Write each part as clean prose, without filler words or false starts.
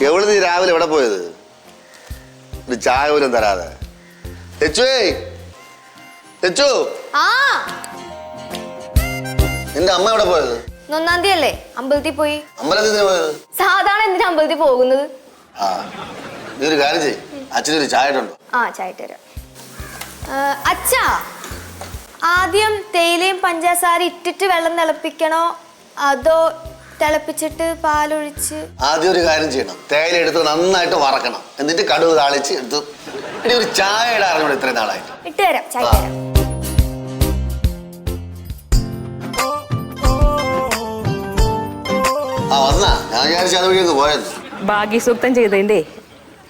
എവിടെ നീ രാവിലെ എവിടെ പോയത്? ഒരു ചായ പോലും തരാതെ. നിന്റെ അമ്മ എവിടെ പോയത്? 1-ാം തീയതി അല്ലേ അമ്പലത്തിൽ പോയി. അമ്പലത്തിൽ പോയത്? സാധാരണ എന്തിനാ അമ്പലത്തിൽ പോകുന്നത്? ആ നീ ഒരു കാര്യം ചെയ്യ്, അച്ഛനൊരു ചായ ഇട്ടുണ്ടോ? ആ ചായ തരാം. അച്ഛാ, ആദ്യം തേയിലയും പഞ്ചസാര ഇട്ടിട്ട് വെള്ളം തിളപ്പിക്കണോ അതോ തിളപ്പിച്ചിട്ട് പാലൊഴിച്ച്? ആദ്യം ഒരു കാര്യം ചെയ്യണം, തേയില എടുത്ത് നന്നായിട്ട് വറക്കണം, എന്നിട്ട് കടുക് താളിച്ച് എടുത്ത് ഇനി ഒരു ചായ ഇടാറുണ്ട്. ഇത്രയും നാളായിട്ട് ഇട്ട് തരാം, ചായ തരാം. ആ വന്നാ, ഞാൻ വിചാരിച്ചു അത് വഴിയൊക്കെ പോയത്. ഭാഗ്യസൂക്തം ചെയ്തതിന്റെ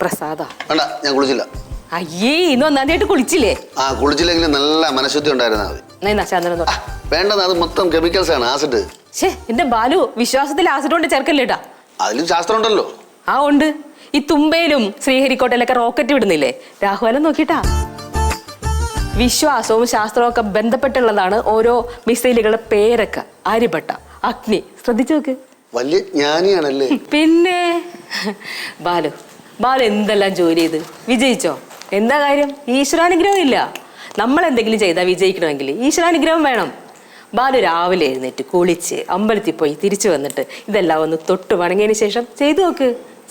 പ്രസാദ. വേണ്ട, ഞാൻ കുളിച്ചില്ല. അയ്യേ, ഇന്ന് 1-ാം തീയതി കുളിച്ചില്ലേ? ആ കുളിച്ചില്ലെങ്കിലും നല്ല മനഃശുദ്ധി ഉണ്ടായിരുന്നാ മതി. വേണ്ടത് അത് മൊത്തം കെമിക്കൽസ് ആണ്, ആസിഡ്. എന്റെ ബാലു, വിശ്വാസത്തിൽ ആസിഡ് കൊണ്ട് ചേർക്കല്ലേട്ടാ. അതിലും ശാസ്ത്രം ഉണ്ടല്ലോ. ആ ഉണ്ട്. ഈ തുമ്പയിലും ശ്രീഹരിക്കോട്ടയിലൊക്കെ റോക്കറ്റ് വിടുന്നില്ലേ, രാഹുലം നോക്കിട്ടാ. വിശ്വാസവും ശാസ്ത്രവും ഒക്കെ ബന്ധപ്പെട്ടുള്ളതാണ് ഓരോ മിസൈലുകളുടെ പേരൊക്കെ. ആര്യഭട്ട, അഗ്നി, ശ്രദ്ധിച്ചു നോക്ക്. വലിയ ജ്ഞാനിയാണല്ലേ. പിന്നെ ബാലു എന്തെല്ലാം ജോലി ചെയ്ത് വിജയിച്ചോ? എന്താ കാര്യം? ഈശ്വരാനുഗ്രഹം ഇല്ല. നമ്മൾ എന്തെങ്കിലും ചെയ്താൽ വിജയിക്കണമെങ്കിൽ ഈശ്വരാനുഗ്രഹം വേണം. ബാലു രാവിലെ എഴുന്നേറ്റ് കുളിച്ച് അമ്പലത്തിൽ പോയി തിരിച്ചു വന്നിട്ട് ഇതെല്ലാം ഒന്ന് തൊട്ട് വണങ്ങിയതിന് ശേഷം ചെയ്തു നോക്ക്,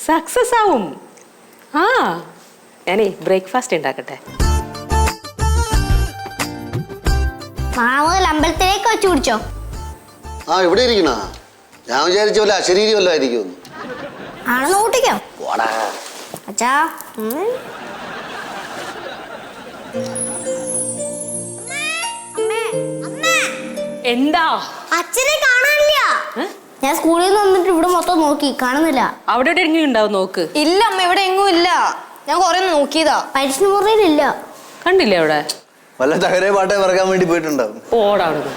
സക്സസ് ആവും. ആ ഞാനേ ബ്രേക്ക്ഫാസ്റ്റ് ഉണ്ടാക്കട്ടെ. അമ്പലത്തിലേക്ക് വെച്ച് കുടിച്ചോ? ആ ഇവിടെ ഇരിക്കണ, ഞാൻ വിചാരിച്ച പോലെ അശരീരി വല്ല ആയിരിക്കും. ആണെന്ന് കൂട്ടിക്കോ അച്ഛാ. എന്താ? അച്ഛനെ കാണാനില്ല. ഞാൻ സ്കൂളിൽ നിന്ന് വന്നിട്ട് ഇവിടെ മൊത്തം നോക്കി, കാണുന്നില്ല. അവിടെ എങ്ങനെയും ഉണ്ടാവും നോക്ക്. ഇല്ല അമ്മ, ഇവിടെ എങ്ങും ഇല്ല. ഞാൻ കൊറേ നോക്കിയതാ, പരീക്ഷ മുറിയിലില്ല. കണ്ടില്ലേ അവിടെ? വല്ല തകരെ പാട്ടെ പറക്കാൻ വേണ്ടി പോയിട്ടുണ്ടാവും. ഓടാവുന്നത്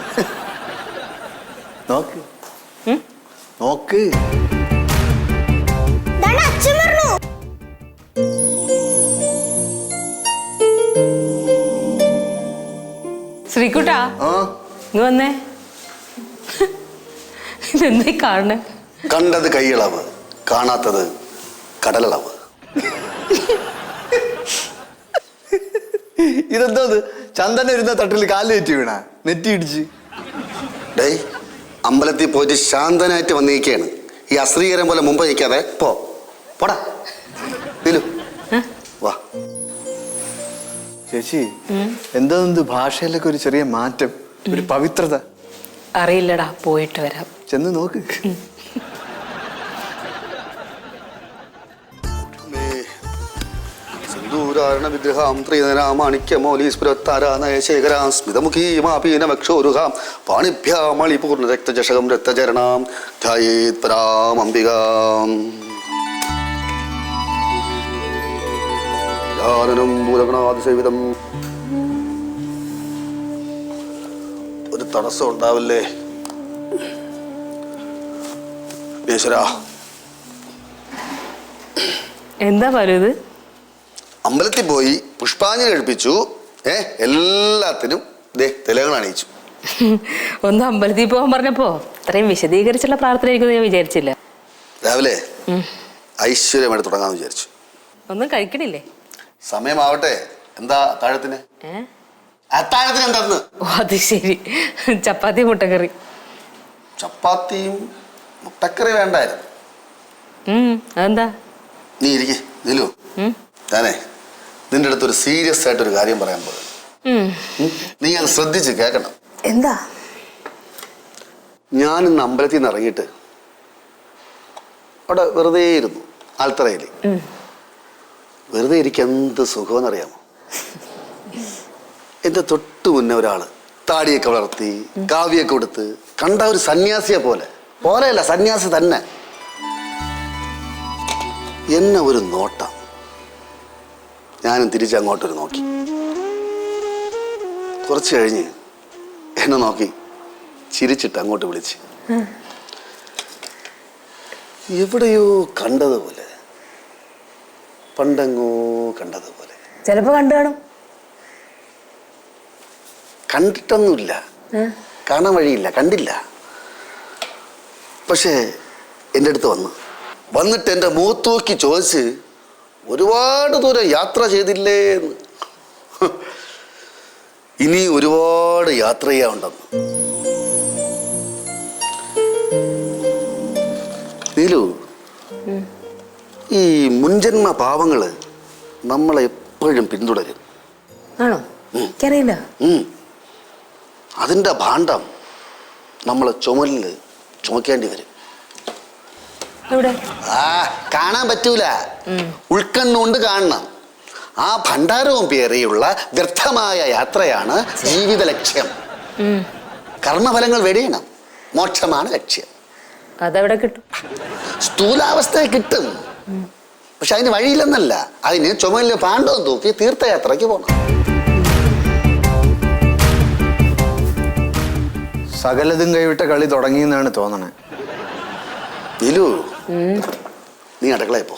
നോക്ക് നോക്ക്. അച്ഛൻ പറഞ്ഞു. ശ്രീകുട്ടാ, ഇങ്ങ് വന്നേ. ഇതെന്തായി കാണണേ? കണ്ടത് കൈയളവ്, കാണാത്തത് കടലളവ്. ഇതെന്തോ ചന്ദന ഇരുന്ന തട്ടിൽ കാല് തെറ്റി വീണ നെറ്റി ഇടിച്ച്. ഡേ, അമ്പലത്തിൽ പോയിട്ട് ശാന്തനായിട്ട് വന്നിരിക്കുകയാണ്. ഈ അശ്രീകരം പോലെ മുമ്പ് നിൽക്കാതെ പോടാ. വാ ചേച്ചി, എന്തോ ഭാഷയിലൊക്കെ ഒരു ചെറിയ മാറ്റം, ഒരു പവിത്രത. അറിയില്ലടാ, പോയിട്ട് വരാം. ചെന്ന് നോക്ക്. സിന്ദൂരാരണ വിഗ്രഹാം ത്രിനരാമാണിക്യമൗലീസ്ഫുരത്താരാനയശേഖരാം സ്മിതമുഖീമാപീനമക്ഷോരുഹാം പാണിഭ്യാമളിപൂർണ്ണ രക്തജഷകം രക്തചരണാം ധ്യായേത് പരാം അംബികാം. മൂലഗണാതിസേവിതം. ഒരു തടസ്സം ഉണ്ടാവില്ലേ ഈശ്വരാ. എന്താ പറയുന്നത്? അമ്പലത്തിൽ പോയി പുഷ്പാഞ്ജലി കഴിപ്പിച്ചു. എല്ലാത്തിനും തിലകങ്ങൾ അണിയിച്ചു. ഒന്ന് അമ്പലത്തിൽ പോകാൻ പറഞ്ഞപ്പോ ഇത്രയും വിശദീകരിച്ചുള്ള പ്രാർത്ഥന ആയിരിക്കും ഞാൻ വിചാരിച്ചില്ല. രാവിലെ ഐശ്വര്യമായിട്ട് തുടങ്ങാന്ന് വിചാരിച്ചു. ഒന്നും കഴിക്കണില്ലേ? സമയമാവട്ടെ. എന്താ അത്താഴത്തിന്? അത്താഴത്തിന് എന്താന്ന്? ഓ അത് ശരി, ചപ്പാത്തി മുട്ടക്കറി. ചപ്പാത്തിയും മുട്ടക്കറി വേണ്ടായിരുന്നു. അതെന്താ? നീ ഇരിക്കേ നിലു. ഞാനേ നിന്റെ അടുത്തൊരു സീരിയസ് ആയിട്ടൊരു കാര്യം പറയാൻ പോകും. നീ അത് ശ്രദ്ധിച്ച് കേൾക്കണം. എന്താ? ഞാൻ ഇന്ന് അമ്പലത്തിൽ നിന്ന് ഇറങ്ങിയിട്ട് അവിടെ വെറുതെ ഇരുന്നു ആൽത്തറയിൽ. വെറുതെ ഇരിക്കാൻ എന്ത് സുഖമെന്നറിയാമോ? എൻ്റെ തൊട്ട് മുന്നേ ഒരാള് താടിയൊക്കെ വളർത്തി കാവ്യൊക്കെ കൊടുത്ത് കണ്ട ഒരു സന്യാസിയെ പോലെയല്ല സന്യാസി തന്നെ. എന്നെ ഒരു നോട്ടം, ഞാനും തിരിച്ചങ്ങോട്ടൊരു നോക്കി. കുറച്ച് കഴിഞ്ഞ് എന്നെ നോക്കി ചിരിച്ചിട്ട് അങ്ങോട്ട് വിളിച്ച്, എവിടെയോ കണ്ടതുപോലെ, പണ്ടെങ്ങോ കണ്ടതുപോലെ. ചിലപ്പോ കണ്ടു കാണും. കണ്ടിട്ടൊന്നുമില്ല, കാണാൻ വഴിയില്ല, കണ്ടില്ല. പക്ഷേ എൻ്റെ അടുത്ത് വന്നിട്ട് എൻ്റെ മുഖത്ത് നോക്കി ചോദിച്ച്, ഒരുപാട് ദൂരം യാത്ര ചെയ്തില്ലേ എന്ന്. ഇനി ഒരുപാട് യാത്ര ചെയ്യാനുണ്ടെന്ന്. നീലു, ഈ മുൻജന്മ പാവങ്ങള് നമ്മളെ എപ്പോഴും പിന്തുടരും. ആണോ? എനിക്കറിയില്ല. അതിൻ്റെ ഭാണ്ഡം നമ്മൾ ചുമലിൽ ചുമക്കേണ്ടി വരും. കാണാൻ പറ്റൂല, ഉൾക്കണ്ണുകൊണ്ട് കാണണം. ആ ഭണ്ഡാരവും പേറിയുള്ള വ്യർത്ഥമായ യാത്രയാണ് ജീവിത ലക്ഷ്യം. കർമ്മഫലങ്ങൾ വെടിയണം, മോക്ഷമാണ് ലക്ഷ്യം. അതെവിടെ കിട്ടും? സ്ഥൂലാവസ്ഥയെ കിട്ടും, പക്ഷെ അതിന് വഴിയില്ലെന്നല്ല. അതിന് ചുമലിൽ പാണ്ഡവും തൂക്കി തീർത്ഥയാത്രയ്ക്ക് പോകണം. സകലതും കൈവിട്ട കളി തുടങ്ങിയെന്നാണ് തോന്നണേ. നീലു, നീ അടുക്കളയിൽ പോ.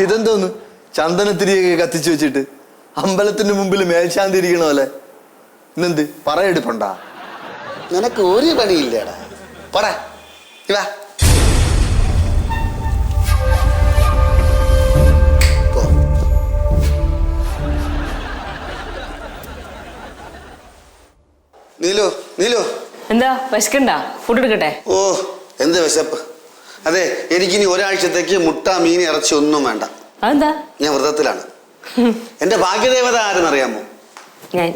ഇതെന്തോന്ന് ചന്ദനത്തിരിയൊക്കെ കത്തിച്ചു വെച്ചിട്ട് അമ്പലത്തിന്റെ മുമ്പിൽ മേൽശാന്തി ഇരിക്കണ പോലെ? ഇന്നെന്ത് പറയെടുപ്പുണ്ടാ? നിനക്ക് ഒരു പണിയില്ലേടാ, പോടാ. ഇവാ നീലു, എന്താ വിശക്കണ്ട? ഫുഡ് എടുക്കട്ടെ? ഓ, എന്ത് വിശപ്പ്. അതെ, എനിക്കിനി ഒരാഴ്ചത്തേക്ക് മുട്ട, മീൻ, ഇറച്ചി ഒന്നും വേണ്ട. അതെന്താ? ഞാൻ വ്രതത്തിലാണ്. എന്റെ ഭാഗ്യദേവത ആരെന്നറിയാമോ? ഞാൻ.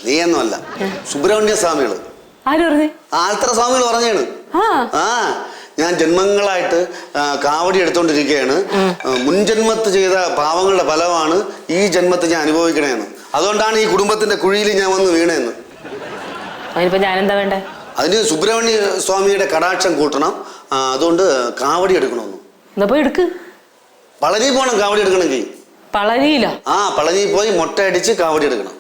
നീയൊന്നുമല്ല, സുബ്രഹ്മണ്യ സ്വാമികള്. ആര് പറഞ്ഞു? ആൽത്തറ സ്വാമികൾ പറഞ്ഞാണ്. ഞാൻ ജന്മങ്ങളായിട്ട് കാവടി എടുത്തോണ്ടിരിക്കുകയാണ്. മുൻജന്മത്ത് ചെയ്ത പാവങ്ങളുടെ ഫലമാണ് ഈ ജന്മത്തെ ഞാൻ അനുഭവിക്കണേന്ന്. അതുകൊണ്ടാണ് ഈ കുടുംബത്തിന്റെ കുഴിയിൽ ഞാൻ വന്ന് വീണേന്ന്. അതിനിപ്പോ ഞാനെന്താ വേണ്ടേ? അതിന് സുബ്രഹ്മണ്യ സ്വാമിയുടെ കടാക്ഷം കൂട്ടണം. അതുകൊണ്ട് കാവടി എടുക്കണമെന്ന്. എന്നാ പോയി എടുക്ക്. പളനി പോണം കാവടി എടുക്കണമെങ്കിൽ. പളനിയില? പളനി പോയി മുട്ടയടിച്ച് കാവടി എടുക്കണം.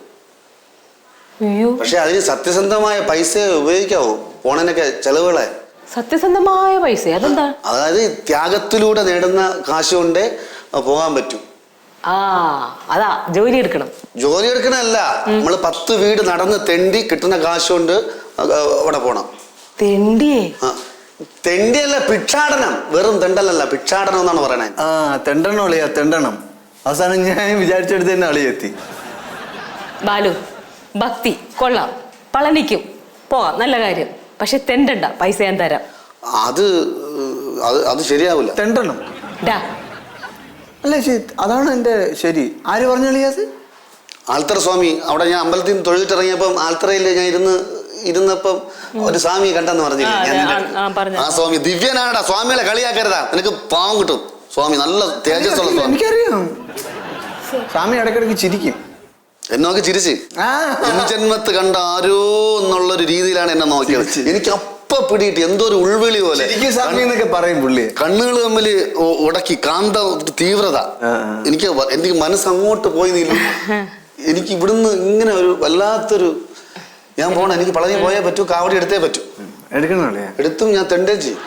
അയ്യോ, പക്ഷെ അതിന് സത്യസന്ധമായ പൈസ ഉപയോഗിക്കാവൂ. പോണതിനൊക്കെ ചെലവുകളെ. സത്യസന്ധമായ പൈസ? അതെന്താ? അതായത് ത്യാഗത്തിലൂടെ നേടുന്ന കാശ് കൊണ്ടേ പോകാൻ പറ്റും. അതാ ജോലി എടുക്കണം. ജോലി എടുക്കണല്ല, നമ്മള് 10 വീട് നടന്ന് തെണ്ടി കിട്ടുന്ന കാശ് കൊണ്ട് അവിടെ പോണം. തെണ്ടിയേ? തെണ്ടിയല്ല, ഭിക്ഷാടനം. വെറും തെണ്ടല്ല, ഭിക്ഷാടനം എന്നാണ് പറയണേ. തെണ്ടണം അളിയാ, തെണ്ടണം. അവസാനം ഞാൻ വിചാരിച്ചെടുത്ത് തന്നെ അളിയെത്തി. ബാലു, ഭക്തി കൊള്ളാം, പളനിക്കും പോവാം, നല്ല കാര്യം. പക്ഷെ തെണ്ടണ്ട, പൈസ ഞാൻ തരാം. അത് ശരിയാവില്ല. തെണ്ടണം അല്ലേ? അതാണ് എന്റെ ശരി. ആര് പറഞ്ഞളിയത്? ആൽത്തറ സ്വാമി. അവിടെ ഞാൻ അമ്പലത്തിൽ നിന്ന് തൊഴുതിട്ടിറങ്ങിയപ്പം ആൽത്തറയിൽ ഞാൻ ഇരുന്നപ്പം ഒരു സ്വാമി കണ്ടെന്ന് പറഞ്ഞില്ലേ? ആ സ്വാമി ദിവ്യനാടാ. സ്വാമികളെ കളിയാക്കരുതാ, നിനക്ക് പാവം കിട്ടും. സ്വാമി നല്ല തേജസ്സുള്ള സ്വാമി. എനിക്കറിയാം, സ്വാമി ഇടയ്ക്കിടയ്ക്ക് ചിരിക്കും. എന്നൊക്കെ ചിരിച്ച് ജന്മത്ത് കണ്ട ആരോ എന്നുള്ളൊരു രീതിയിലാണ് എന്നെ നോക്കിയത്. എനിക്ക് അപ്പ പിടിയിട്ട് എന്തോ ഒരു ഉൾവിളി പോലെ പറയും പുള്ളി. കണ്ണുകൾ തമ്മിൽ ഉടക്കി, കാന്ത തീവ്രത. എനിക്ക് മനസ്സങ്ങോട്ട് പോയി നീലും. എനിക്ക് ഇവിടുന്ന് ഇങ്ങനെ ഒരു വല്ലാത്തൊരു, ഞാൻ പോണം, എനിക്ക് പളനി പോയേ പറ്റൂ, കാവടി എടുത്തേ പറ്റൂ. എടുക്കണല്ലേ? എടുത്തും ഞാൻ തെണ്ടേ ചെയ്യും.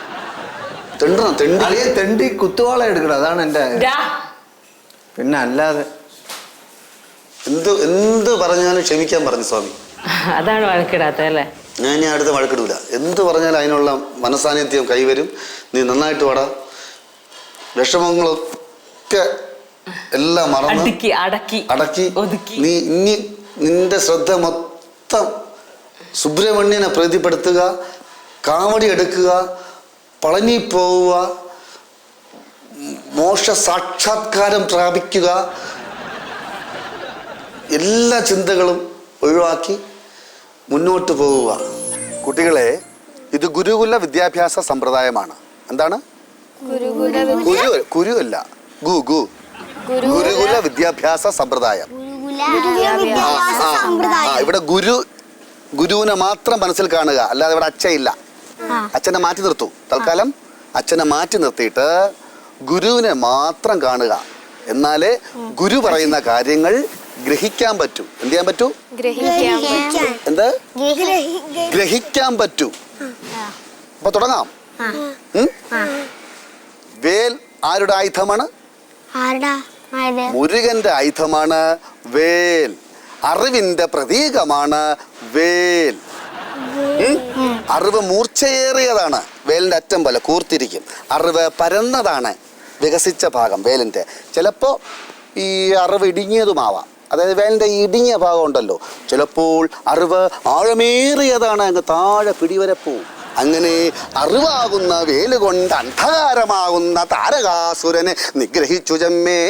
തെണ്ടി കുത്തുവാള എടുക്കണം, അതാണ് എന്റെ. പിന്നെ അല്ലാതെ എന്ത് പറഞ്ഞാലും ക്ഷമിക്കാൻ പറഞ്ഞു സ്വാമി. അതാണ് വഴക്കിടാത്തല്ലേ? ഞാൻ ഇനി അടുത്ത വഴക്കിടൂല. എന്ത് പറഞ്ഞാലും അതിനുള്ള മനസാന്നിധ്യം കൈവരും. നീ നന്നായിട്ട് പാടാ. വിഷമങ്ങളൊക്കെ എല്ലാം മറന്ന് അടക്കി നീ ഇനി നിന്റെ ശ്രദ്ധ മൊത്തം സുബ്രഹ്മണ്യനെ പ്രീതിപ്പെടുത്തുക, കാവടി എടുക്കുക, പളനി പോവുക, മോക്ഷ സാക്ഷാത്കാരം പ്രാപിക്കുക. എല്ലാ ചിന്തകളും ഒഴിവാക്കി മുന്നോട്ട് പോവുക. കുട്ടികളെ, ഇത് ഗുരുകുല വിദ്യാഭ്യാസ സമ്പ്രദായമാണ്. എന്താണ്? കുരുവല്ല ഗു ഗു ഗുരുകുല വിദ്യാഭ്യാസ സമ്പ്രദായം. ഇവിടെ ഗുരുവിനെ മാത്രം മനസ്സിൽ കാണുക, അല്ലാതെ ഇവിടെ അച്ഛയില്ല. അച്ഛനെ മാറ്റി നിർത്തൂ തൽക്കാലം. അച്ഛനെ മാറ്റി നിർത്തിയിട്ട് ഗുരുവിനെ മാത്രം കാണുക. എന്നാലേ ഗുരു പറയുന്ന കാര്യങ്ങൾ ഗ്രഹിക്കാൻ പറ്റൂ. എന്ത് ചെയ്യാൻ പറ്റൂ? എന്ത് ഗ്രഹിക്കാൻ പറ്റൂ. അപ്പൊ തുടങ്ങാം. വേൽ ആരുടെ ആയുധമാണ്? മുരുകന്റെ ആയുധമാണ് വേൽ. അറിവിന്റെ പ്രതീകമാണ് വേൽ. അറിവ് മൂർച്ചയേറിയതാണ്. വേലിന്റെ അറ്റം പോലെ കൂർത്തിരിക്കും. അറിവ് പരന്നതാണ്, വികസിച്ച ഭാഗം വേലിന്റെ. ചിലപ്പോൾ ഈ അറിവ് ഇടുങ്ങിയതുമാവാം. അതായത് വേലിന്റെ ഇടുങ്ങിയ ഭാഗം ഉണ്ടല്ലോ, ചിലപ്പോൾ അറിവ് ആഴമേറിയതാണ്, അങ്ങ് താഴെ പിടിവരെ പോവും. അങ്ങനെ അറിവാകുന്ന വേലുകൊണ്ട് അന്ധകാരമാകുന്ന താരകാസുരനെ നിഗ്രഹിച്ചു ജമ്മേ.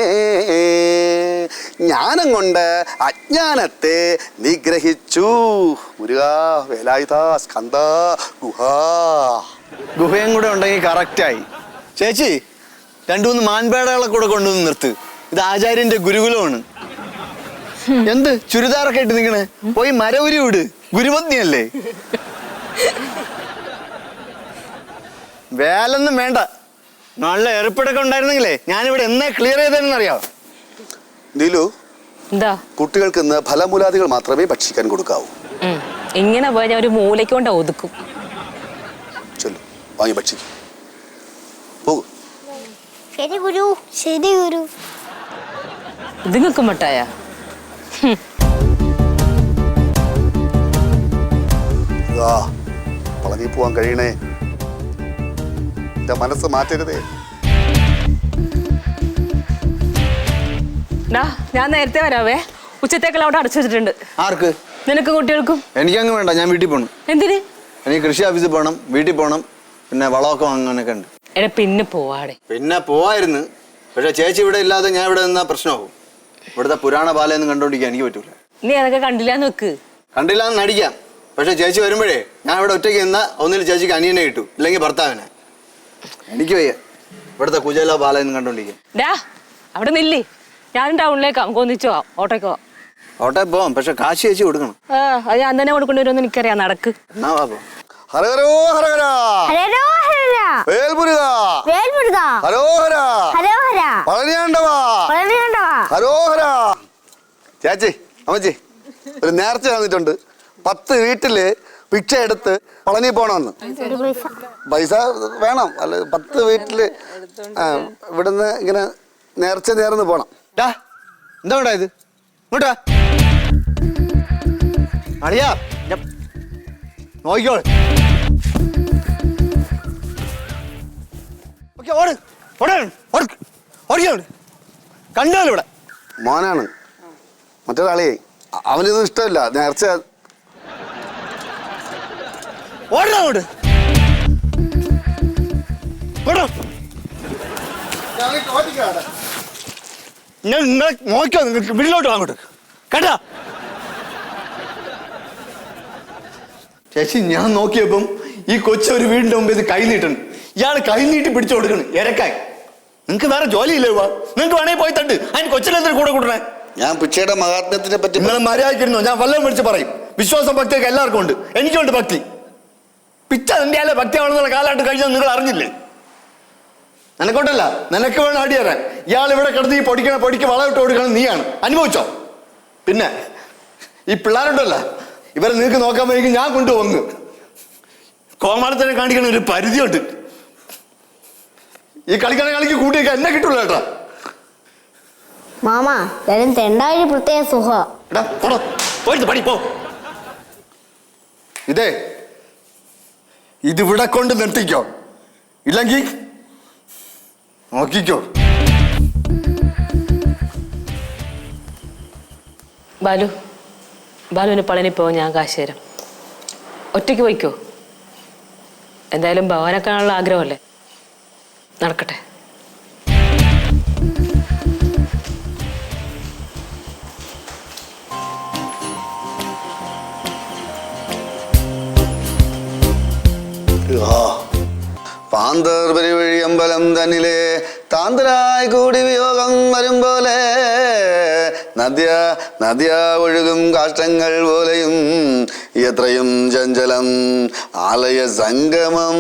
ജ്ഞാനം കൊണ്ട് അജ്ഞാനത്തെ നിഗ്രഹിച്ചു. മുരുകാ വേലായുധ സ്കന്ദ ഗുഹാ. ഗുഹയും കൂടെ ഉണ്ടെങ്കിൽ കറക്റ്റായി. ചേച്ചി 2-3 മാൻപേടകളെ കൂടെ കൊണ്ടുവന്ന് നിർത്ത്. ഇത് ആചാര്യന്റെ ഗുരുകുലമാണ്. എന്ത് ചുരിദാറൊക്കെ ഇട്ട് നിക്കണേ? പോയി മരവുരി വിട്, ഗുരുപത്നിയല്ലേ. വേലൊന്നും വേണ്ട. നല്ല എറിപ്പിടൊക്കെ ഉണ്ടായിരുന്നെങ്കിലേ ഞാനിവിടെ എന്നേ ക്ലിയർ ചെയ്തെന്നറിയാം. നീലു, എന്താ? കുട്ടികൾക്ക് ഇന്ന് ഫലമൂലാദികൾ മാത്രമേ ഭക്ഷിക്കാൻ കൊടുക്കാവൂ. ഇങ്ങനെ പോയാൽ ഞാൻ ഒരു മൂലയ്ക്ക് കൊണ്ട് ഒതുക്കും. ചൊല്ലു, വാങ്ങി ഭക്ഷിക്കും. പോകൂ. ശരി ഗുരു, ശരി ഗുരു. ഇതുങ്ങൾക്ക് മട്ടായ പളനി പോവാൻ കഴിയണേ. എന്റെ മനസ്സ് മാറ്റരുതേ. ഞാൻ നേരത്തെ വരാവേ. ഉച്ചത്തേക്കുള്ള അവിടെ അടച്ചു വെച്ചിട്ടുണ്ട്. ആർക്ക്? നിനക്ക് കുട്ടികൾക്കും. എനിക്കങ്ങ് വേണ്ട, ഞാൻ വീട്ടിൽ പോകണം. എന്തിന്? എനിക്ക് കൃഷി ഓഫീസിൽ പോകണം, വീട്ടിൽ പോകണം, പിന്നെ വളമൊക്കെ വാങ്ങാനൊക്കെ ഉണ്ട്. എടാ പിന്നെ പോവാടെ. പിന്നെ പോവായിരുന്നു, പക്ഷെ ചേച്ചി ഇവിടെ ഇല്ലാതെ ഞാൻ ഇവിടെ നിന്നാ പ്രശ്നമാകും. ഇവിടുത്തെ പുരാണ ബാലയൊന്നും കണ്ടോണ്ടിരിക്കാൻ എനിക്ക് പറ്റൂല. നീ അതൊക്കെ കണ്ടില്ലാന്ന് വെക്ക്. കണ്ടില്ലാന്ന് നടിക്കാം, പക്ഷെ ചേച്ചി വരുമ്പോഴേ ഞാൻ ഇവിടെ ഒറ്റയ്ക്ക് നിന്നാ ഒന്നിൽ ചേച്ചിക്ക് അനിയനെ കിട്ടൂ, ഇല്ലെങ്കിൽ ഭർത്താവിനെ. എനിക്ക് വയ്യ ഇവിടുത്തെ കുചേല ബാലയൊന്നും കണ്ടോണ്ടിരിക്കാൻ. അവിടെ നില്ലേ, ഞാനും ടൗണിലേക്ക് ഒന്നിച്ചോ ഓട്ടോക്കോ. ഓട്ടോയിൽ പോവാം, പക്ഷെ കാശ് ചേച്ചി കൊടുക്കണം. അത് ഞാൻ തന്നെ കൊടുക്കേണ്ടി വരുമെന്ന് എനിക്കറിയാം. നടക്ക്. എന്നാ വാപ്പോ. ഹരഹരോ ഹരഹര. വേൽമുരുക. ഹരോഹര. പളനിയാണ്ടവാ. ഹരോഹര. ചേച്ചി, അമ്മച്ചി, ഒരു നേർച്ച തന്നിട്ടുണ്ട്. 10 വീട്ടില് ഭിക്ഷ എടുത്ത് പളനി പോണമെന്ന്. പൈസ വേണം, അല്ല 10 വീട്ടില് ഇവിടുന്ന് ഇങ്ങനെ നേർച്ച നേർന്ന് പോണം. എന്താ ഇത് ഇങ്ങോട്ടാ അറിയാ നോക്കിക്കോളെ. കണ്ടോളൂ ഇവിടെ. മോനാണ്, മറ്റൊരാളെ അവനിതൊന്നും ഇഷ്ടമല്ല നേർച്ച. ഓടങ്ങോട്ട് ഞാൻ നിങ്ങളെ നോക്കിയോ, നിങ്ങൾക്ക് വീട്ടിലോട്ട് അങ്ങോട്ട് കേട്ടാ. ചേച്ചി, ഞാൻ നോക്കിയപ്പം ഈ കൊച്ചൊരു വീടിന്റെ മുമ്പ് ഇത് കൈ നീട്ടണം. ഇയാൾ കൈ നീട്ടി പിടിച്ചു കൊടുക്കണം ഇരക്കായി. നിങ്ങക്ക് വേറെ ജോലിയില്ലേ? നിങ്ങൾക്ക് വേണമെങ്കിൽ പോയി തണ്ട്. അതിന് കൊച്ചിനെന്തിനു കൂടെ കൂട്ടണേ? ഞാൻ പിച്ചയുടെ മഹാത്മ്യത്തിനെ പറ്റി നിങ്ങൾ മര്യാദക്കിരുന്നോ? ഞാൻ വല്ലതും വിളിച്ച് പറയും. വിശ്വാസം ഭക്തിയൊക്കെ എല്ലാവർക്കും ഉണ്ട്, എനിക്കുണ്ട് ഭക്തി. പിച്ച എന്റെയാലേ ഭക്തിയാണെന്നുള്ള കാലഘട്ടം കഴിഞ്ഞാൽ നിങ്ങൾ അറിഞ്ഞില്ലേ? നിനക്കോട്ടല്ല, നിനക്ക് വേണം അടി തരാൻ. ഇയാൾ ഇവിടെ കിടന്ന് ഈ പൊടിക്ക് വളമിട്ട് കൊടുക്കണം നീയാണ്. അനുഭവിച്ചോ? പിന്നെ ഈ പിള്ളേരുണ്ടല്ലോ, ഇവരെ നിങ്ങൾക്ക് നോക്കാൻ പോയി ഞാൻ കൊണ്ടുവന്ന് കോമാളത്തിനെ കാണിക്കണ ഒരു പരിധിയുണ്ട്. ഈ കളിക്കണ കളിക്ക് കൂട്ടിയൊക്കെ എന്നെ കിട്ടുള്ളൂ കേട്ടോ. മാമാ തെണ്ടായി പ്രത്യേക സുഖ. ഇതേ ഇതിവിടെ കൊണ്ട് നിർത്തിക്കോ, ഇല്ലെങ്കിൽ നോക്കിക്കോ. ബാലുവിന് പളനി പോവാൻ ഞാൻ കാശ് തരാം. ഒറ്റയ്ക്ക് പോയിക്കോ. എന്തായാലും ഭവനക്കാനുള്ള ആഗ്രഹമല്ലേ, നടക്കട്ടെ. പാന്തർപരിവഴിയം അമ്പലം തന്നിലെ താന്തരായി കൂടി വിയോഗം വരും പോലെ നദ്യ ഒഴുകും കാഷ്ടങ്ങൾ പോലെയും എത്രയും ചഞ്ചലം ആലയ സംഗമം.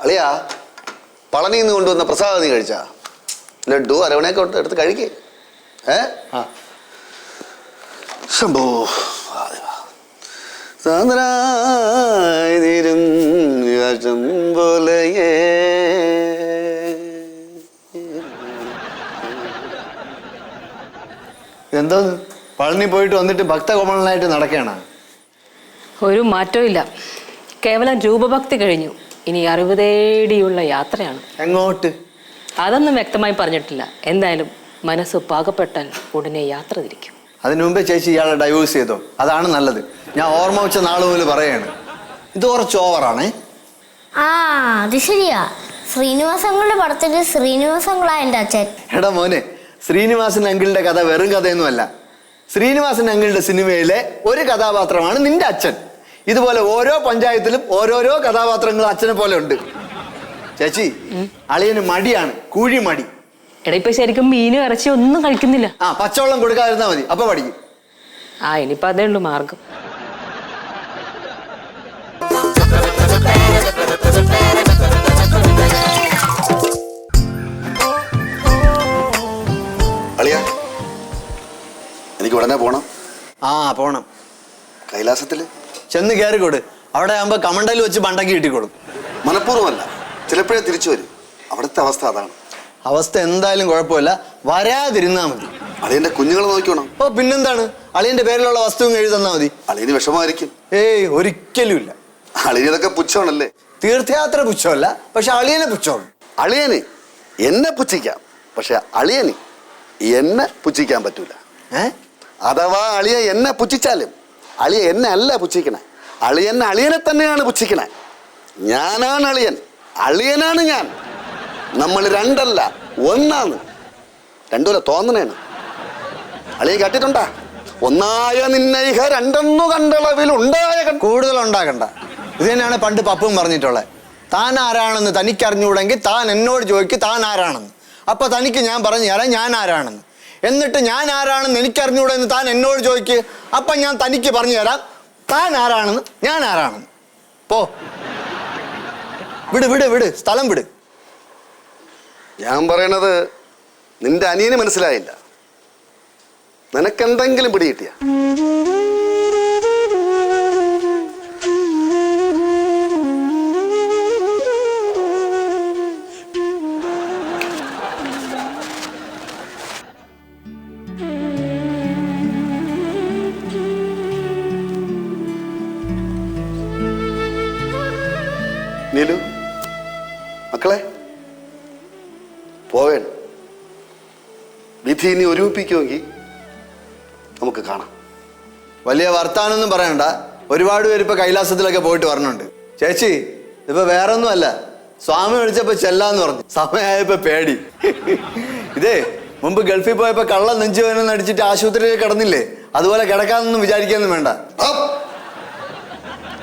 അളിയാ, പളനിയിൽ നിന്ന് കൊണ്ടുവന്ന പ്രസാദം നീ കഴിച്ചാ? ലഡു അരവണയൊക്കെ എടുത്ത് കഴിക്കേ. ശംഭോ സാന്ദ്രായിരം പോലെയേ. എന്തോ പളനി പോയിട്ട് വന്നിട്ട് ഭക്തകോമളനായിട്ട് നടക്കുകയാണ്. ഒരു മാറ്റവും ഇല്ല. കേവലം രൂപഭക്തി കഴിഞ്ഞു. ഇനി അറിവ് തേടിയുള്ള യാത്രയാണ്. എങ്ങോട്ട്? അതൊന്നും വ്യക്തമായി പറഞ്ഞിട്ടില്ല. എന്തായാലും മനസ്സ് പാകപ്പെട്ടാൽ ഉടനെ യാത്ര തിരിക്കും. അതിനു മുമ്പേ ചേച്ചി ഇയാളെ ഡൈവേഴ്സ് ചെയ്തോ? അതാണ് നല്ലത്. ഞാൻ ഓർമ്മ വെച്ച നാള് മുതൽ പറയാണ്, ഇത് കുറച്ച് ഓവറാണേ. ആ അത് ശരിയാ. ശ്രീനിവാസങ്ങളുടെ പടത്തില് ശ്രീനിവാസങ്ങളാ എൻ്റെ അച്ഛൻ. എടാ മോനെ, ശ്രീനിവാസൻ അങ്കിളിന്റെ കഥ വെറും കഥയൊന്നുമല്ല. ശ്രീനിവാസൻ അങ്കിളിന്റെ സിനിമയിലെ ഒരു കഥാപാത്രമാണ് നിന്റെ അച്ഛൻ. ഇതുപോലെ ഓരോ പഞ്ചായത്തിലും ഓരോരോ കഥാപാത്രങ്ങൾ അച്ഛനെ പോലെ ഉണ്ട്. ചേച്ചി, അളിയന് മടിയാണ്, കുഴി മടി. എടാ ഇപ്പൊ ശരിക്കും മീനും ഇറച്ചി ഒന്നും കഴിക്കുന്നില്ല. പച്ചവെള്ളം കൊടുക്കാതിരുന്നാ മതി, അപ്പൊ പഠിക്കും. ഇനിയിപ്പോ അതേ ഉള്ളൂ മാർഗം. അളിയ, എനിക്ക് ഉടനെ പോണം. പോണം. കൈലാസത്തില് ചെന്ന് കയറിക്കോട്. അവിടെ ആകുമ്പോ കമണ്ടൽ വെച്ച് പണ്ടക്കി കിട്ടിക്കോളും. മനഃപൂർവ്വമല്ല, ചിലപ്പോഴേ തിരിച്ചു വരും. അവിടുത്തെ അവസ്ഥ അതാണ്. അവസ്ഥ എന്തായാലും കുഴപ്പമില്ല, വരാതിരുന്നാ മതി. അളിയന്റെ കുഞ്ഞുങ്ങളെ നോക്കണം. പിന്നെന്താണ്, അളിയന്റെ പേരിലുള്ള വസ്തുവും എഴുതി തന്നാ മതി. അളിയന് വിഷമമായിരിക്കും. ഏയ് ഒരിക്കലും ഇല്ല. അളിയനതൊക്കെ പുച്ഛമാണല്ലേ? തീർത്ഥയാത്ര പുച്ഛമല്ല, പക്ഷെ അളിയനെ പുച്ഛമാണ്. അളിയന് എന്നെ പുച്ഛിക്കാം, പക്ഷെ അളിയന് എന്നെ പുച്ഛിക്കാൻ പറ്റൂല. അഥവാ അളിയ എന്നെ പുച്ഛിച്ചാലും അളിയ എന്നെ അല്ല പുച്ഛിക്കണേ, അളിയനെ തന്നെയാണ് പുച്ഛിക്കണേ. ഞാനാണ് അളിയൻ, അളിയനാണ് ഞാൻ. നമ്മൾ രണ്ടല്ല ഒന്നാണ്. രണ്ടുമല്ല തോന്നണേണ്. അളിയ കേട്ടിട്ടുണ്ടാ? ഒന്നായ നിന്നൈഹ രണ്ടെന്നു കണ്ടളവിൽ ഉണ്ടായ. കൂടുതൽ ഉണ്ടാകണ്ട. ഇത് തന്നെയാണ് പണ്ട് പപ്പും പറഞ്ഞിട്ടുള്ളത്. താൻ ആരാണെന്ന് തനിക്കറിഞ്ഞൂടെങ്കിൽ താൻ എന്നോട് ചോദിക്കും താൻ ആരാണെന്ന്. അപ്പൊ തനിക്ക് ഞാൻ പറഞ്ഞു തരാം ഞാൻ ആരാണെന്ന്. എന്നിട്ട് ഞാൻ ആരാണെന്ന് എനിക്കറിഞ്ഞൂടെന്ന് താൻ എന്നോട് ചോദിക്ക്. അപ്പൊ ഞാൻ തനിക്ക് പറഞ്ഞു തരാം താൻ ആരാണെന്ന് ഞാൻ ആരാണെന്ന്. പോ, വിട് വിട് വിട്, സ്ഥലം വിട്. ഞാൻ പറയണത് നിന്റെ അനിയന് മനസ്സിലായില്ല. നിനക്കെന്തെങ്കിലും പിടി കിട്ടിയ? നീലു, മക്കളെ പോവേണ്ട. വിധി ഇനി ഒരുമിപ്പിക്കുമെങ്കിൽ നമുക്ക് കാണാം. വലിയ വർത്താനൊന്നും പറയണ്ട. ഒരുപാട് പേര് ഇപ്പൊ കൈലാസത്തിലൊക്കെ പോയിട്ട് വരണുണ്ട്. ചേച്ചി, ഇപ്പൊ വേറെ ഒന്നുമല്ല, സ്വാമി വിളിച്ചപ്പോ ചെല്ലാന്ന് പറഞ്ഞു. സമയമായപ്പോ പേടി. ഇതേ മുമ്പ് ഗൾഫിൽ പോയപ്പോ കള്ള നെഞ്ചുവേനെന്ന് അടിച്ചിട്ട് ആശുപത്രിയിൽ കിടന്നില്ലേ, അതുപോലെ കിടക്കാനൊന്നും വിചാരിക്കാനൊന്നും വേണ്ട.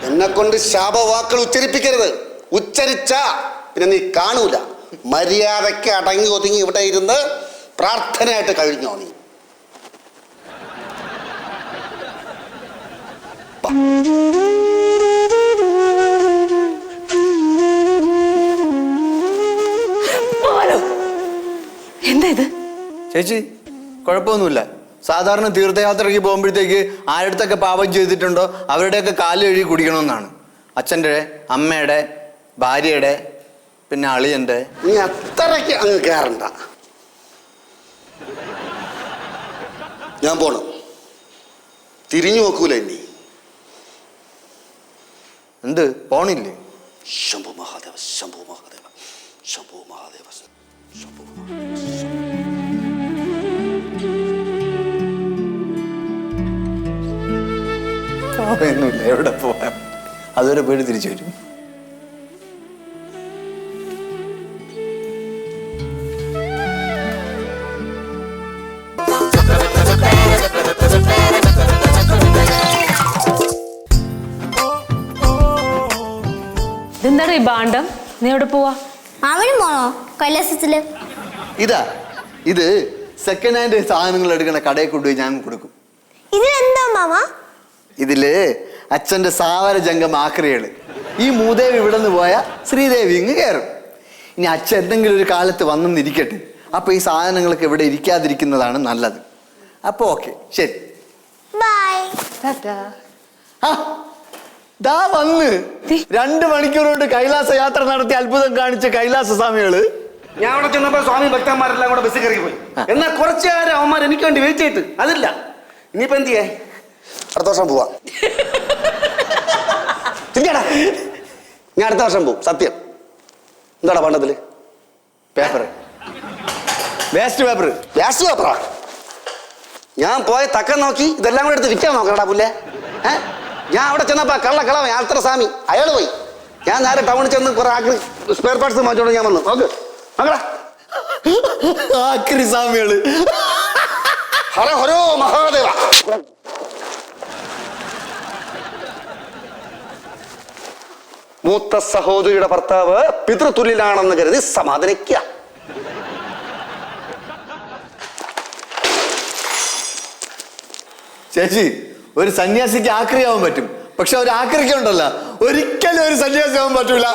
എന്നെ കൊണ്ട് ശാപവാക്കൾ ഉച്ചരിപ്പിക്കരുത്. ഉച്ചരിച്ച പിന്നെ നീ കാണൂല. മര്യാദയ്ക്ക് അടങ്ങി ഒതുങ്ങി ഇവിടെ ഇരുന്ന് പ്രാർത്ഥനയായിട്ട് കഴിഞ്ഞോ നീ? എന്താ ഇത്? ചേച്ചി, കുഴപ്പമൊന്നുമില്ല. സാധാരണ തീർത്ഥയാത്രയ്ക്ക് പോകുമ്പോഴത്തേക്ക് ആരുടെയൊക്കെ പാപം ചെയ്തിട്ടുണ്ടോ അവരുടെയൊക്കെ കാല് കഴുകി കുടിക്കണമെന്നാണ്. അച്ഛൻ്റെ, അമ്മയുടെ, ഭാര്യയുടെ, പിന്നെ അളിയൻ്റെ. നീ അത്രയ്ക്ക് അങ്ങ് കയറണ്ട. ഞാൻ പോണം. തിരിഞ്ഞു നോക്കൂല ഇനി. എന്ത് പോണില്ലേ? ശംഭു മഹാദേവ, ശംഭു മഹാദേവ, ശംഭു മഹാദേവ, ശംഭു ഒന്നുമില്ല, എവിടെ പോവാൻ. അതുവരെ പോയിട്ട് തിരിച്ചു വരും. Better. എന്താടാ ഈ ഭാണ്ഡം? നീ എവിടെ പോവാ? അവനും പോണോ കൈലാസത്തില്? ഇത് സെക്കൻഡ് ഹാൻഡ് സാധനങ്ങൾ എടുക്കുന്ന കടയിൽ കൊണ്ടുപോയി ഞാൻ കൊടുക്കും. ഇതിലെന്താ മാമ? ഇതില് അച്ഛന്റെ സാവര ജംഗം ആക്രികള്. ഈ മൂദേവി ഇവിടെ നിന്ന് പോയ ശ്രീദേവി ഇങ്ങ് കയറും. ഇനി അച്ഛൻ എന്തെങ്കിലും ഒരു കാലത്ത് വന്നെന്നിരിക്കട്ടെ, അപ്പൊ ഈ സാധനങ്ങളൊക്കെ ഇവിടെ ഇരിക്കാതിരിക്കുന്നതാണ് നല്ലത്. അപ്പൊ ഓക്കെ, ശരി, ബൈ. ദാ വന്ന് 2 മണിക്കൂർ കൊണ്ട് കൈലാസ യാത്ര നടത്തി അത്ഭുതം കാണിച്ച കൈലാസ സ്വാമികള്. ഞാൻ അവിടെ ചെന്നപ്പോ സ്വാമി ഭക്തന്മാരെല്ലാം കൂടെ ബസ്സിൽ കയറി പോയി. എന്നാൽ കുറച്ചു നേരം അവന്മാർ എനിക്ക് വേണ്ടി വെയിറ്റ് ചെയ്തിട്ട് അതില്ല. ഇനിയിപ്പോ എന്ത് ചെയ്യേ? അടുത്ത വർഷം പോവാ. ചിന്തിക്കടാ, ഞാൻ അടുത്ത വർഷം പോവും. സത്യം. എന്താടാ പണ്ടത്തില്? Paper, waste paper. ഗ്യാസ് പേപ്പറാ? ഞാൻ പോയ തക്കം നോക്കി ഇതെല്ലാം കൂടെ എടുത്ത് വിൽക്കാൻ നോക്കണടാ പുല്ലേ. ഞാൻ അവിടെ ചെന്നപ്പോ കള്ളക്കളവൻ യാത്ര സ്വാമി അയാൾ പോയി. ഞാൻ നേരെ ടൗണിൽ ചെന്ന് കുറെ ആക്രി സ്പെയർ പാർട്സ് മാറ്റിക്കൊണ്ട് ഞാൻ വന്നു. നോക്ക് നോക്കടാ, ആക്രി സ്വാമികള്. ഹര ഹരോ മഹാദേവ. മൂത്ത സഹോദരിയുടെ ഭർത്താവ് പിതൃതുല്യനാണെന്ന് കരുതി സമാധാനിക്കുക. ചേച്ചി, ഒരു സന്യാസിക്ക് ആക്രിയാവാൻ പറ്റും, പക്ഷെ ഒരു ആക്രിക്കുണ്ടല്ലോ ഒരിക്കലും ഒരു സന്യാസിയാവാൻ പറ്റൂല.